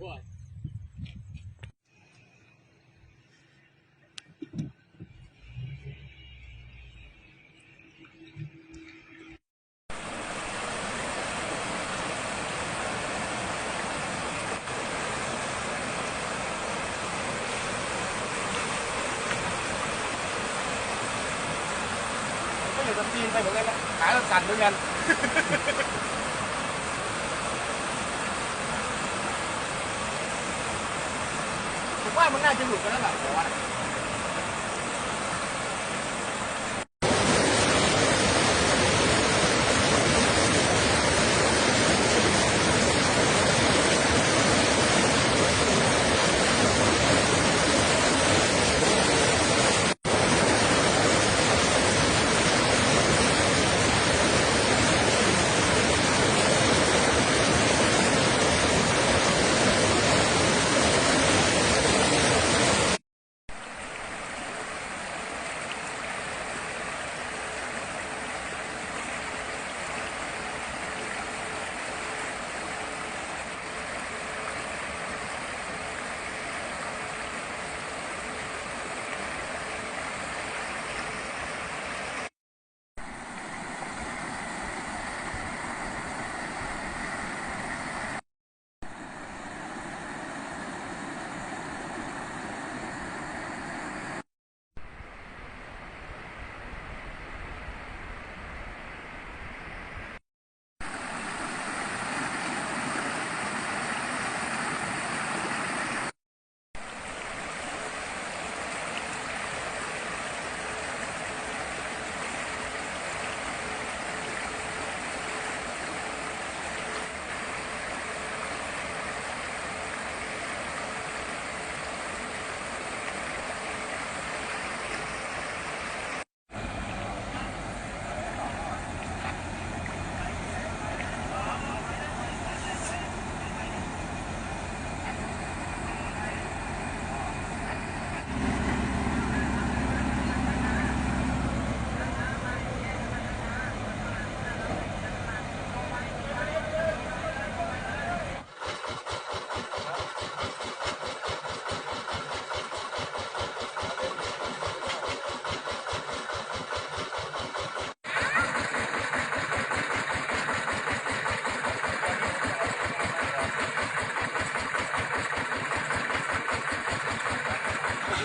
ก็อยู่กับจีนไปเหมือนกันนะขาเราสั่นเหมือนกันผมว่ามันน่าจะหลุดกันแล้วแหละผมว่า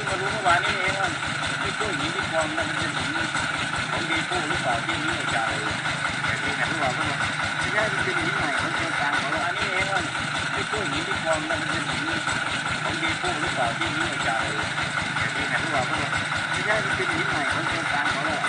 มารู้เมื่อวานนี้เองว่าที่กล้วยหินที่คลองนั้นมันเป็นหินของดีปูหรือเปล่าที่นี้จ่ายแต่ที่ไหนรู้ว่าก็ไม่ใช่เป็นหินใหม่ของโครงการของเราอันนี้เองว่าที่กล้วยหินที่คลองนั้นมันเป็นหินของดีปูหรือเปล่าที่นี้จ่ายแต่ที่ไหนรู้ว่าก็ไม่ใช่เป็นหินใหม่ของโครงการของเรา